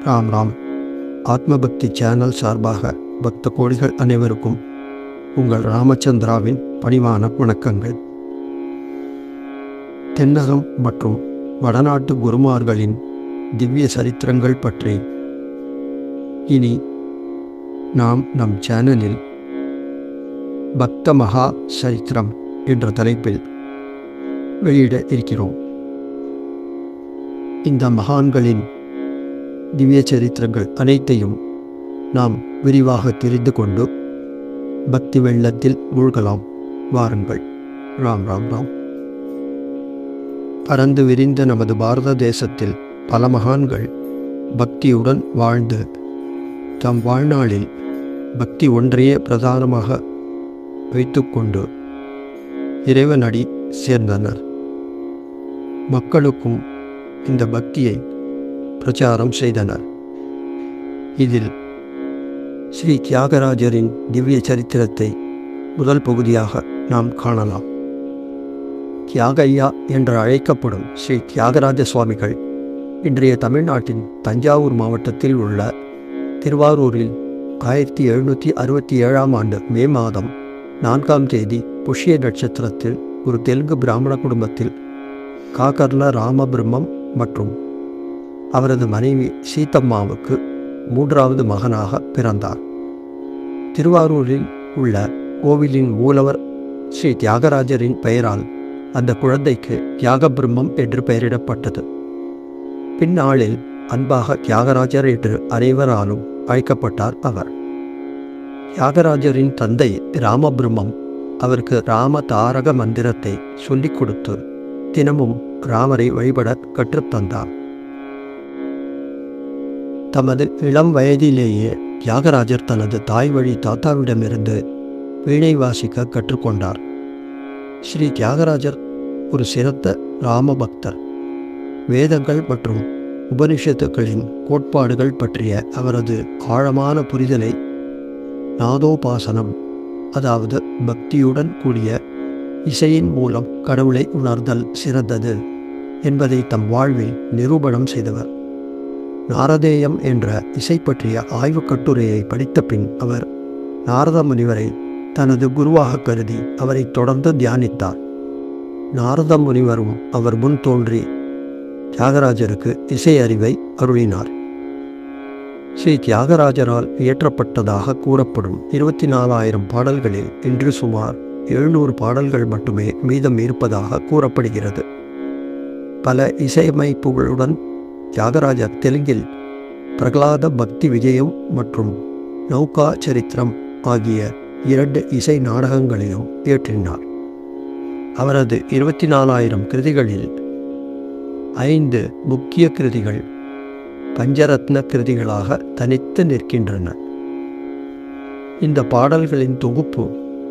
Ram Ram. ஆத்மபக்தி channel சார்பாக பக்த கோடிகள் அனைவருக்கும் உங்கள் ராமச்சந்திராவின் பணிவான வணக்கங்கள். தென்னகம் மற்றும் வடநாட்டு குருமார்களின் திவ்ய சரித்திரங்கள் பற்றி இனி நாம் நம் சேனலில் பக்த மகா சரித்திரம் என்ற தலைப்பில் வெளியிட இருக்கிறோம். இந்த மகான்களின் திவ்ய சரித்திரங்கள் அனைத்தையும் நாம் விரிவாக தெரிந்து கொண்டு பக்தி வெள்ளத்தில் மூழ்கலாம். வாருங்கள். ராம் ராம் ராம். பரந்து விரிந்த நமது பாரத தேசத்தில் பல மகான்கள் பக்தியுடன் வாழ்ந்து தம் வாழ்நாளில் பக்தி ஒன்றையே பிரதானமாக வைத்துக்கொண்டு இறைவனடி சேர்ந்தனர். மக்களுக்கும் இந்த பக்தியை பிரச்சாரம் செய்தனர். இதில் ஸ்ரீ தியாகராஜரின் திவ்ய சரித்திரத்தை முதல் பகுதியாக நாம் காணலாம். தியாகையா என்று அழைக்கப்படும் ஸ்ரீ தியாகராஜ சுவாமிகள் இன்றைய தமிழ்நாட்டின் தஞ்சாவூர் மாவட்டத்தில் உள்ள திருவாரூரில் 1767 ஆண்டு மே மாதம் 4ஆம் தேதி புஷ்ய நட்சத்திரத்தில் ஒரு தெலுங்கு பிராமண குடும்பத்தில் காகர்ல ராமபிரம்மம் மற்றும் அவரது மனைவி சீதம்மாவுக்கு 3வது மகனாக பிறந்தார். திருவாரூரில் உள்ள கோவிலின் மூலவர் ஸ்ரீ தியாகராஜரின் பெயரால் அந்த குழந்தைக்கு தியாகபிரம்மம் என்று பெயரிடப்பட்டது. பின்னாளில் அன்பாக தியாகராஜர் என்று அனைவராலும் அழைக்கப்பட்டார் அவர். தியாகராஜரின் தந்தை ராமபிரம்மம் அவருக்கு ராம தாரக மந்திரத்தை சொல்லிக் கொடுத்து தினமும் ராமரை வழிபட கற்றுத்தந்தார். தமது இளம் வயதிலேயே தியாகராஜர் தனது தாய் வழி தாத்தாவிடமிருந்து வீணை வாசிக்க கற்றுக்கொண்டார். ஸ்ரீ தியாகராஜர் ஒரு சிறந்த ராம பக்தர். வேதங்கள் மற்றும் உபனிஷத்துக்களின் கோட்பாடுகள் பற்றிய அவரது ஆழமான புரிதலை நாதோபாசனம், அதாவது பக்தியுடன் கூடிய இசையின் மூலம் கடவுளை உணர்தல் சிறந்தது என்பதை தம் வாழ்வில் நிரூபணம் செய்தவர். நாரதேயம் என்ற இசை பற்றிய ஆய்வுக் கட்டுரையை படித்த பின் அவர் நாரத முனிவரை தனது குருவாக கருதி அவரை தொடர்ந்து தியானித்தார். நாரத முனிவரும் அவர் முன் தோன்றி தியாகராஜருக்கு இசை அறிவை அருளினார். ஸ்ரீ தியாகராஜரால் இயற்றப்பட்டதாக கூறப்படும் 24,000 பாடல்களில் இன்று சுமார் 700 பாடல்கள் மட்டுமே மீதம் இருப்பதாக கூறப்படுகிறது. பல இசையமைப்புகளுடன் தியாகராஜர் தெலுங்கில் பிரகலாத பக்தி விஜயம் மற்றும் நௌகா சரித்திரம் ஆகிய 2 இசை நாடகங்களிலும் இயற்றினார். அவரது 24,000 கிருதிகளில் 5 முக்கிய கிருதிகள் பஞ்சரத்ன கிருதிகளாக தனித்து நிற்கின்றன. இந்த பாடல்களின் தொகுப்பு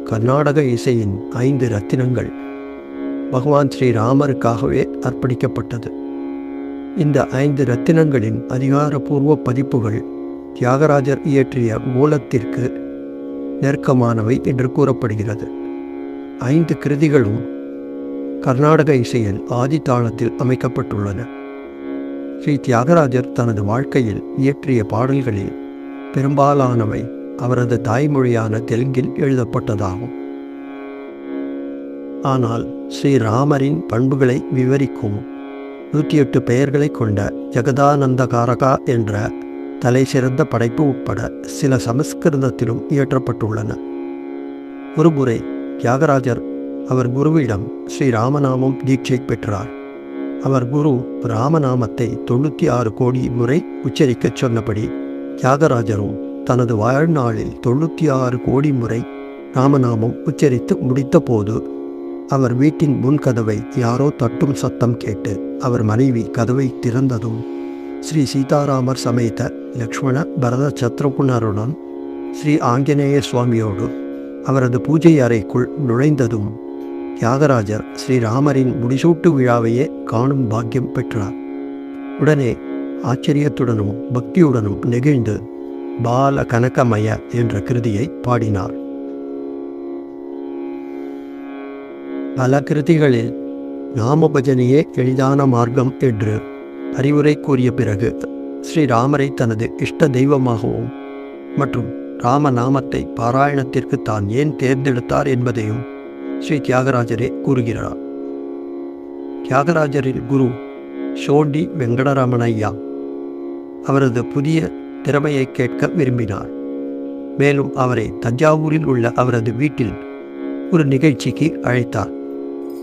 கர்நாடக இசையின் 5 ரத்தினங்கள் பகவான் ஸ்ரீராமருக்காகவே அர்ப்பணிக்கப்பட்டது. இந்த 5 ரத்தினங்களின் அதிகாரப்பூர்வ பதிப்புகள் தியாகராஜர் இயற்றிய மூலத்திற்கு நெருக்கமானவை என்று கூறப்படுகிறது. 5 கிருதிகளும் கர்நாடக இசையில் ஆதி தாளத்தில் அமைக்கப்பட்டுள்ளன. ஸ்ரீ தியாகராஜர் தனது வாழ்க்கையில் இயற்றிய பாடல்களில் பெரும்பாலானவை அவரது தாய்மொழியான தெலுங்கில் எழுதப்பட்டதாகும். ஆனால் ஸ்ரீராமரின் பண்புகளை விவரிக்கும் 108 பெயர்களை கொண்ட ஜெகதானந்தகாரகா என்ற தலை சிறந்த படைப்பு உட்பட சில சமஸ்கிருதத்திலும் இயற்றப்பட்டுள்ளன. ஒருமுறை தியாகராஜர் அவர் குருவிடம் ஸ்ரீராமநாமம் தீட்சை பெற்றார். அவர் குரு ராமநாமத்தை 96 கோடி முறை உச்சரிக்கச் சொன்னபடி தியாகராஜரும் தனது வாழ்நாளில் 96 கோடி முறை ராமநாமம் உச்சரித்து முடித்த போது அவர் வீட்டின் முன்கதவை யாரோ தட்டும் சத்தம் கேட்டு அவர் மனைவி கதவை திறந்ததும் ஸ்ரீ சீதாராமர் சமேத லக்ஷ்மண பரத சத்ருகுணருடன் ஸ்ரீ ஆஞ்சநேய சுவாமியோடு அவரது பூஜை அறைக்குள் நுழைந்ததும் தியாகராஜர் ஸ்ரீராமரின் முடிசூட்டு விழாவையே காணும் பாக்கியம் பெற்றார். உடனே ஆச்சரியத்துடனும் பக்தியுடனும் நெகிழ்ந்து பால கனகமய என்ற கிருதியை பாடினார். பல கிருதிகளில் நாமபஜனையே எளிதான மார்க்கம் என்று அறிவுரை கூறிய பிறகு ஸ்ரீராமரை தனது இஷ்ட தெய்வமாகவும் மற்றும் ராமநாமத்தை பாராயணத்திற்கு தான் ஏன் தேர்ந்தெடுத்தார் என்பதையும் ஸ்ரீ தியாகராஜரே கூறுகிறார். தியாகராஜரின் குரு ஷோண்டி வெங்கடரமணையா அவரது புதிய திறமையை கேட்க விரும்பினார். மேலும் அவரை தஞ்சாவூரில் உள்ள அவரது வீட்டில் ஒரு நிகழ்ச்சிக்கு அழைத்தார்.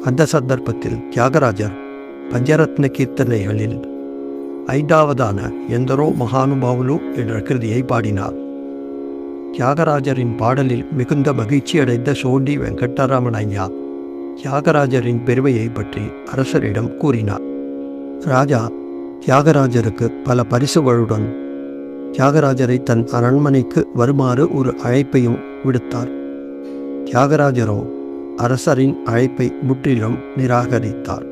அந்த சந்தர்ப்பத்தில் தியாகராஜர் பஞ்சரத்ன கீர்த்தனைகளில் 5வதான எந்தரோ மகானுபாவுலு என்ற கிருதியை பாடினார். தியாகராஜரின் பாடலில் மிகுந்த மகிழ்ச்சியடைந்த ஷோண்டி வெங்கடரமணையா தியாகராஜரின் பெருமையை பற்றி அரசரிடம் கூறினார். ராஜா தியாகராஜருக்கு பல பரிசுகளுடன் தியாகராஜரை தன் அரண்மனைக்கு வருமாறு ஒரு அழைப்பையும் விடுத்தார். தியாகராஜரோ அரசரின் அழைப்பை முற்றிலும் நிராகரித்தார்.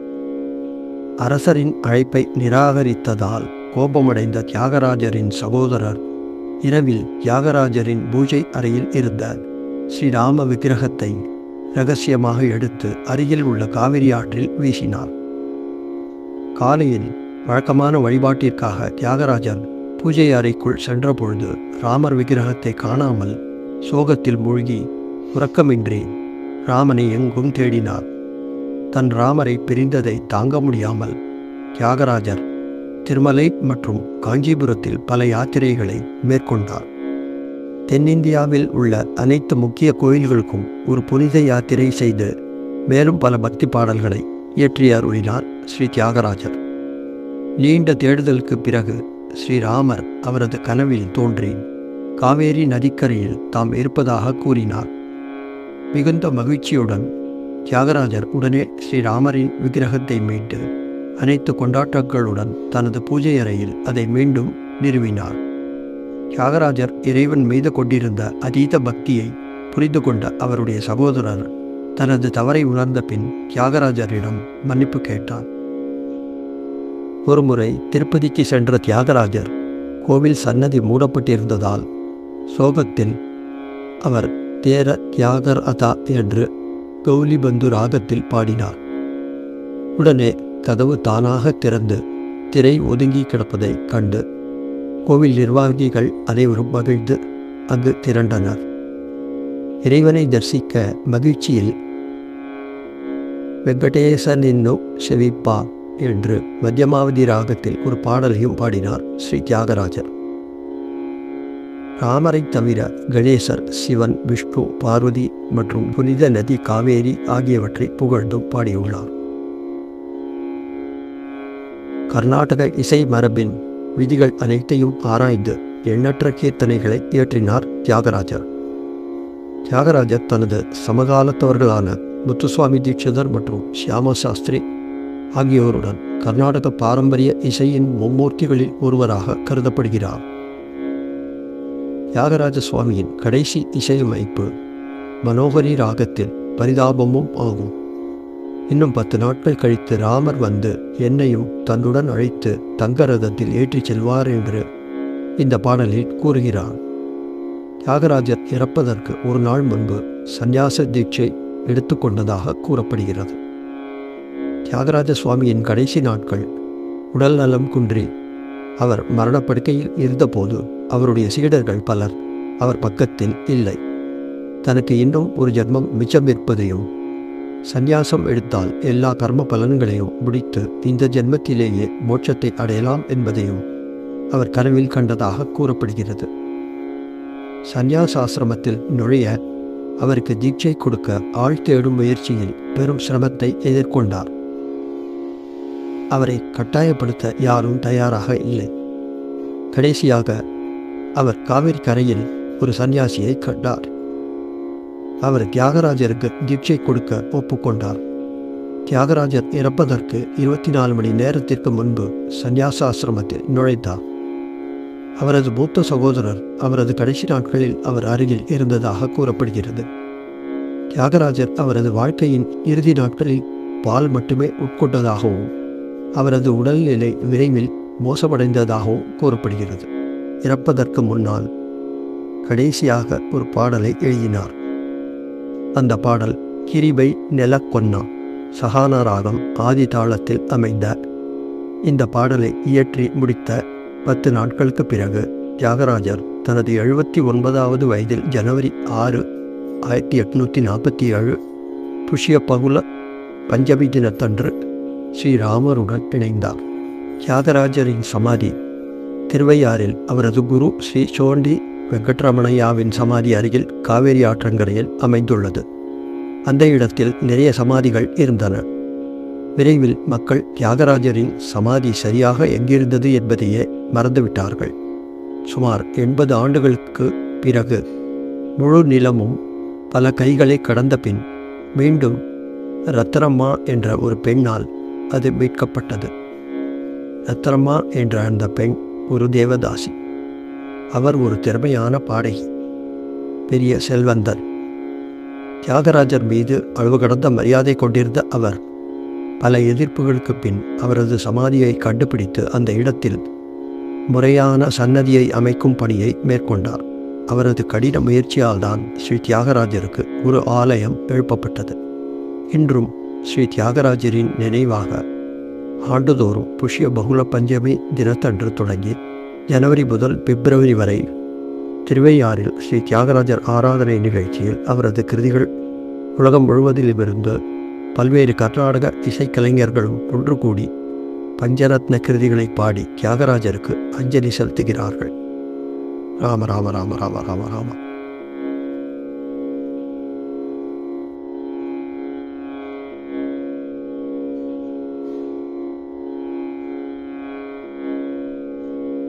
அரசரின் அழைப்பை நிராகரித்ததால் கோபமடைந்த தியாகராஜரின் சகோதரர் இரவில் தியாகராஜரின் பூஜை அறையில் இருந்த ஸ்ரீராம விக்கிரகத்தை இரகசியமாக எடுத்து அருகில் உள்ள காவிரி ஆற்றில் வீசினார். காலையில் வழக்கமான வழிபாட்டிற்காக தியாகராஜர் பூஜை அறைக்குள் சென்றபொழுது ராமர் விக்கிரகத்தை காணாமல் சோகத்தில் மூழ்கி உறக்கமின்றி ராமனை எங்கும் தேடினார். தன் ராமரை பிரிந்ததை தாங்க முடியாமல் தியாகராஜர் திருமலை மற்றும் காஞ்சிபுரத்தில் பல யாத்திரைகளை மேற்கொண்டார். தென்னிந்தியாவில் உள்ள அனைத்து முக்கிய கோயில்களுக்கும் ஒரு புனித யாத்திரை செய்து மேலும் பல பக்தி பாடல்களை இயற்றி அருளினார் ஸ்ரீ தியாகராஜர். நீண்ட தேடுதலுக்கு பிறகு ஸ்ரீராமர் அவரது கனவில் தோன்றி காவேரி நதிக்கரையில் தாம் இருப்பதாக கூறினார். மிகுந்த மகிழ்ச்சியுடன் தியாகராஜர் உடனே ஸ்ரீராமரின் விக்கிரகத்தை மீட்டு அனைத்து கொண்டாட்டங்களுடன் தனது பூஜை அறையில் அதை மீண்டும் நிறுவினார். தியாகராஜர் இறைவன் மீது கொண்டிருந்த அதீத பக்தியை புரிந்து கொண்ட அவருடைய சகோதரர் தனது தவறை உணர்ந்த பின் தியாகராஜரிடம் மன்னிப்பு கேட்டார். ஒருமுறை திருப்பதிக்கு சென்ற தியாகராஜர் கோவில் சன்னதி மூடப்பட்டிருந்ததால் சோகத்தில் அவர் தேர தியாகர் அதா என்று கௌலிபந்து ராகத்தில் பாடினார். உடனே கதவு தானாக திறந்து திரை ஒதுங்கி கிடப்பதை கண்டு கோவில் நிர்வாகிகள் அனைவரும் மகிழ்ந்து அங்கு திரண்டனர். இறைவனை தரிசிக்க மகிழ்ச்சியில் வெங்கடேசனின்னு செவிப்பா என்று மத்தியமாவதி ராகத்தில் ஒரு பாடலையும் பாடினார் ஸ்ரீ தியாகராஜர். ராமரை தவிர கணேசர், சிவன், விஷ்ணு, பார்வதி மற்றும் புனித நதி காவேரி ஆகியவற்றை புகழ்ந்தும் பாடியுள்ளார். கர்நாடக இசை மரபின் விதிகள் அனைத்தையும் ஆராய்ந்து எண்ணற்ற கீர்த்தனைகளை இயற்றினார் தியாகராஜர். தியாகராஜர் தனது சமகாலத்தவர்களான முத்துசுவாமி தீட்சிதர் மற்றும் ஷியாம சாஸ்திரி ஆகியோருடன் கர்நாடக பாரம்பரிய இசையின் மும்மூர்த்திகளில் ஒருவராக கருதப்படுகிறார். தியாகராஜ சுவாமியின் கடைசி இசையமைப்பு மனோகரி ராகத்தில் பரிதாபமும் ஆகும். இன்னும் 10 நாட்கள் கழித்து ராமர் வந்து என்னையும் தன்னுடன் அழைத்து தங்கரதத்தில் ஏற்றிச் செல்வார் என்று இந்த பாடலில் கூறுகிறார். தியாகராஜர் இறப்பதற்கு ஒரு நாள் முன்பு சந்நியாச தீட்சை எடுத்துக்கொண்டதாக கூறப்படுகிறது. தியாகராஜ சுவாமியின் கடைசி நாட்கள் உடல் நலம் குன்றி அவர் மரணப்படுக்கையில் இருந்தபோது அவருடைய சீடர்கள் பலர் அவர் பக்கத்தில் இல்லை. தனக்கு இன்னும் ஒரு ஜென்மம் மிச்சம் இருப்பதையும் சந்நியாசம் எடுத்தால் எல்லா கர்ம பலன்களையும் முடித்து இந்த ஜென்மத்திலேயே மோட்சத்தை அடையலாம் என்பதையும் அவர் கனவில் கண்டதாக கூறப்படுகிறது. சந்நியாசாசிரமத்தில் நுழைய அவருக்கு தீட்சை கொடுக்க ஆள் தேடும் முயற்சியில் பெரும் சிரமத்தை எதிர்கொண்டார். அவரை கட்டாயப்படுத்த யாரும் தயாராக இல்லை. கடைசியாக அவர் காவிரி கரையில் ஒரு சன்னியாசியை கண்டார். அவர் தியாகராஜருக்கு தீட்சை கொடுக்க ஒப்புக்கொண்டார். தியாகராஜர் இறப்பதற்கு 24 மணி நேரத்திற்கு முன்பு சந்நியாசாசிரமத்தில் நுழைந்தார். அவரது மூத்த சகோதரர் அவரது கடைசி நாட்களில் அவர் அருகில் இருந்ததாக கூறப்படுகிறது. தியாகராஜர் அவரது வாழ்க்கையின் இறுதி நாட்களில் பால் மட்டுமே உட்கொண்டதாகவும் அவரது உடல்நிலை விரைவில் மோசமடைந்ததாகவும் கூறப்படுகிறது. இறப்பதற்கு முன்னால் கடைசியாக ஒரு பாடலை எழுதினார். அந்த பாடல் கிரிபை நெலக்கொன்னா சகான ராகம் ஆதி தாளத்தில் அமைந்த இந்த பாடலை இயற்றி முடித்த 10 நாட்களுக்கு பிறகு தியாகராஜர் தனது 79வது வயதில் ஜனவரி 6, 1847 புஷ்ய பகுல பஞ்சமி தினத்தன்று ஸ்ரீராமருடன் இணைந்தார். தியாகராஜரின் சமாதி திருவையாறில் அவரது குரு ஸ்ரீ சோண்டி வெங்கட்ரமணையாவின் சமாதி அருகில் காவேரி ஆற்றங்கரையில் அமைந்துள்ளது. அந்த இடத்தில் நிறைய சமாதிகள் இருந்தன. விரைவில் மக்கள் தியாகராஜரின் சமாதி சரியாக எங்கிருந்தது என்பதையே மறந்துவிட்டார்கள். சுமார் 80 ஆண்டுகளுக்கு பிறகு முழு நிலமும் பல கைகளை கடந்த பின் மீண்டும் ரத்னம்மா என்ற ஒரு பெண்ணால் அது மீட்கப்பட்டது. ரத்னம்மா என்ற அந்த பெண் ஒரு தேவதாசி. அவர் ஒரு திறமையான பாடகி, பெரிய செல்வந்தர். தியாகராஜர் மீது அளவு கடந்த மரியாதை கொண்டிருந்த அவர் பல எதிர்ப்புகளுக்கு பின் அவரது சமாதியை கண்டுபிடித்து அந்த இடத்தில் முறையான சன்னதியை அமைக்கும் பணியை மேற்கொண்டார். அவரது கடின முயற்சியால் தான் ஸ்ரீ தியாகராஜருக்கு ஒரு ஆலயம் எழுப்பப்பட்டது. இன்றும் ஸ்ரீ தியாகராஜரின் நினைவாக ஆண்டுதோறும் புஷ்ய பகுல பஞ்சமி தினத்தன்று தொடங்கி ஜனவரி முதல் பிப்ரவரி வரை திருவையாறில் ஸ்ரீ தியாகராஜர் ஆராதனை நிகழ்ச்சியில் அவரது கிருதிகள் உலகம் முழுவதிலுமிருந்து பல்வேறு கர்நாடக இசைக்கலைஞர்களும் ஒன்று கூடி பஞ்சரத்ன கிருதிகளை பாடி தியாகராஜருக்கு அஞ்சலி செலுத்துகிறார்கள். ராம ராம ராம ராம ராம ராம.